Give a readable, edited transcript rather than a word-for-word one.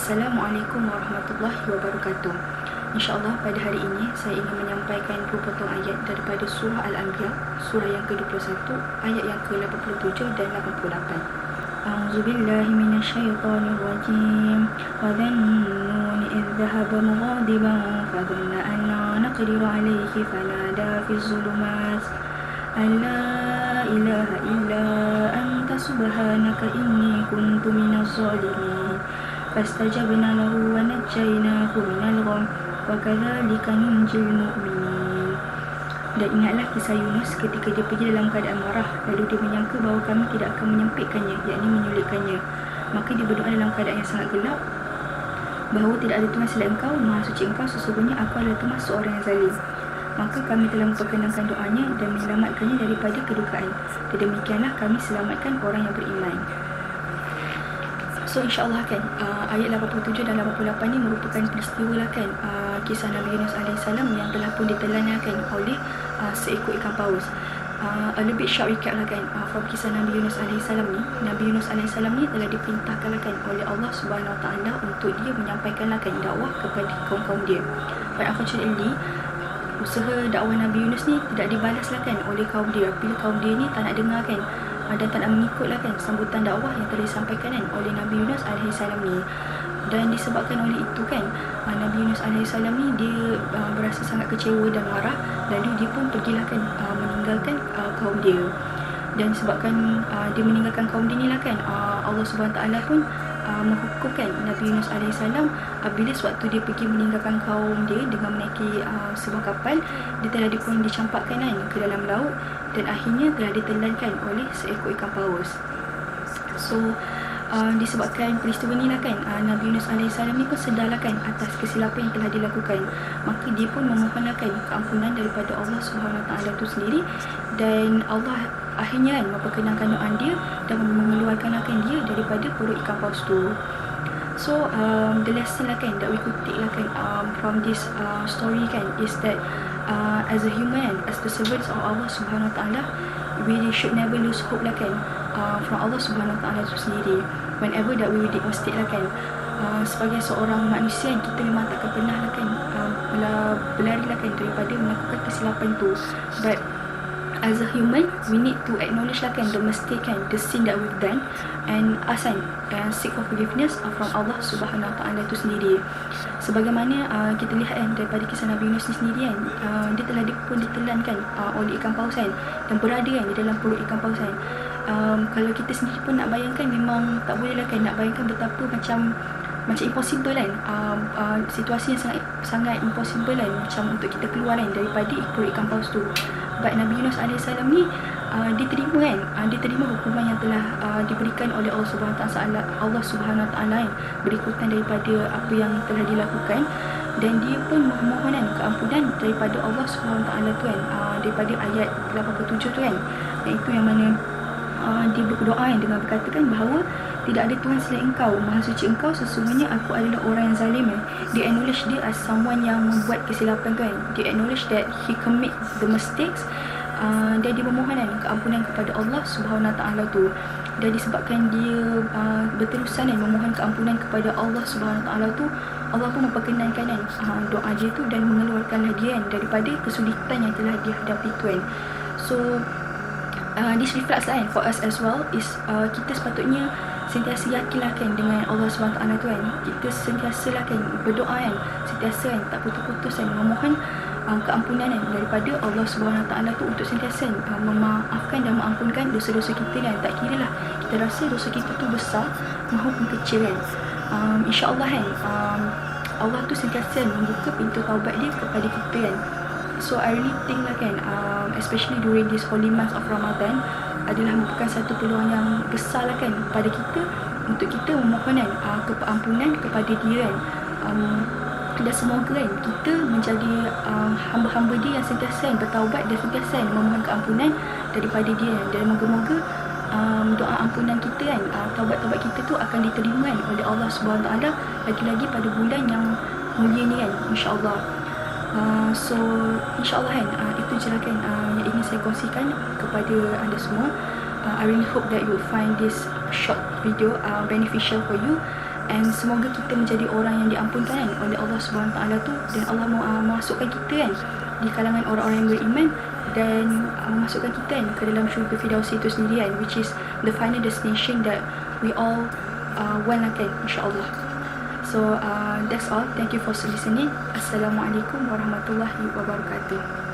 Assalamualaikum warahmatullahi wabarakatuh. InsyaAllah pada hari ini saya ingin menyampaikan beberapa ayat daripada surah Al-Anbiya, surah yang ke-21, ayat yang ke-87 dan 88. A'udzubillahi minasyaitonirrajim. Wa dhannuni idh dhahaba mughadiban fa dhanna an la naqdiru alayhi fanada fi dhulumat an la ilaha illa anta subhanaka inni kuntu minaz zalimin. Fastajabna lahu wa najjaynahu minal gham wa kadzalika nunjil mu'minin. Dan ingatlah kisah Yunus ketika dia pergi dalam keadaan marah, lalu dia menyangka bahawa kami tidak akan menyempitkannya, yakni menyulitkannya. Maka dia berdoa dalam keadaan yang sangat gelap bahawa tidak ada Tuhan selain Engkau, Maha Suci Engkau, sesungguhnya aku adalah termasuk orang yang zalim. Maka kami telah memperkenankan doanya dan menyelamatkannya daripada kedukaan. Dan demikianlah kami selamatkan orang yang beriman. So insyaAllah kan, ayat 87 dan 88 ni merupakan peristiwa lah kan, kisah Nabi Yunus AS yang telah pun ditelankan oleh seekor ikan paus. A little bit short recap lah kan, from kisah Nabi Yunus AS ni. Nabi Yunus AS ni telah diperintahkan lah kan oleh Allah Subhanahu Wa Taala untuk dia menyampaikan lah kan dakwah kepada kaum-kaum dia. But unfortunately, usaha dakwah Nabi Yunus ni tidak dibalas lah kan oleh kaum dia. Bila kaum dia ni tak nak dengar kan, dan tak nak mengikut lah kan sambutan dakwah yang telah disampaikan kan oleh Nabi Yunus AS ni. Dan disebabkan oleh itu kan, Nabi Yunus AS ni dia berasa sangat kecewa dan marah. Lalu dia pun pergilah kan meninggalkan kaum dia. Dan sebabkan dia meninggalkan kaum dia ni lah kan, Allah SWT pun menghukumkan Nabi Yunus AS bila sewaktu dia pergi meninggalkan kaum dia dengan menaiki sebuah kapal, dia telah pun dicampakkan kan ke dalam laut dan akhirnya telah ditelankan oleh seekor ikan paus. So disebabkan peristiwa ni lah kan, Nabi Yunus AS ni pun sedarlah kan atas kesilapan yang telah dilakukan. Maka dia pun memohonlah kan keampunan daripada Allah SWT itu sendiri. Dan Allah akhirnya kan memperkenankan doa dia dan mengeluarkan akan dia daripada perut ikan paus tu. So the lesson lah kan that we could take lah kan from this story kan is that as a human, as the servants of Allah Subhanahu Wa Taala, we should never lose hope lah kan from Allah Subhanahu Wa Taala itu sendiri. Whenever that we make mistake lah kan, sebagai seorang manusia, kita memang takkan pernah lah kan berlari lah kan daripada melakukan kesilapan tu. But as a human, we need to acknowledge lah kan the mistake kan, the sin that we've done, and ask and seek for forgiveness from Allah Subhanahu Wa Taala itu sendiri. Sebagaimana kita lihat kan daripada kisah Nabi Yunus ni sendiri kan, dia telah pun ditelan kan oleh ikan paus kan, dan berada kan di dalam perut ikan paus kan. Kalau kita sendiri pun nak bayangkan, memang tak boleh lah kan nak bayangkan betapa macam impossible kan, situasi yang sangat impossible kan, macam untuk kita keluar kan daripada perut ikan paus tu. But Nabi Yunus AS ni dia terima kan, dia terima hukuman yang telah diberikan oleh Allah Subhanahu Wa Taala kan, berikutan daripada apa yang telah dilakukan. Dan dia pun memohon kan keampunan daripada Allah Subhanahu Wa Taala tu kan, daripada ayat 87 tu kan, iaitu yang mana dia berdoa kan dengan berkatakan bahawa tidak ada Tuhan selain Engkau, Maha Suci Engkau, sesungguhnya aku adalah orang yang zalim kan. Dia acknowledge dia as someone yang membuat kesilapan kan, dia acknowledge that he commit the mistakes. Dan dia memohon kan keampunan kepada Allah Subhanahu Wa Taala tu. Dan disebabkan dia berterusan kan memohon keampunan kepada Allah Subhanahu Wa Taala tu, Allah pun memperkenankan kan doa dia tu dan mengeluarkanlah dia kan daripada kesulitan yang telah dihadapi tu kan. So this reflects lah kan for us as well is kita sepatutnya sentiasa yakinlah kan dengan Allah SWT tu kan. Kita sentiasa lah kan berdoa kan, sentiasa kan tak putus-putus kan memohon keampunan kan daripada Allah SWT tu untuk sentiasa kan memaafkan dan mengampunkan dosa-dosa kita kan. Tak kira lah kita rasa dosa kita tu besar maupun kecil kan, insyaAllah kan Allah tu sentiasa kan membuka pintu taubat dia kepada kita kan. So I really think lah kan, especially during this holy month of Ramadan, adalah merupakan satu peluang yang besar lah kan pada kita untuk kita memohon kan keampunan kepada dia kan. Dan semoga kan kita menjadi hamba-hamba dia yang sentiasa kan bertaubat dan sentiasa kan memohon keampunan daripada dia kan. Dan moga-moga doa ampunan kita kan, taubat-taubat kita tu akan diterima kan oleh Allah SWT, lagi-lagi pada bulan yang mulia ni kan, insyaAllah. So insyaAllah kan itu je lah kan yang ingin saya kongsikan kepada anda semua. I really hope that you will find this short video beneficial for you. And semoga kita menjadi orang yang diampunkan kan oleh Allah Subhanahu Taala tu, dan Allah memasukkan kita kan di kalangan orang-orang yang beriman, dan memasukkan kita kan ke dalam syurga Firdausi itu sendiri kan, which is the final destination that we all want lah kan, insyaAllah. So that's all. Thank you for listening. Assalamualaikum warahmatullahi wabarakatuh.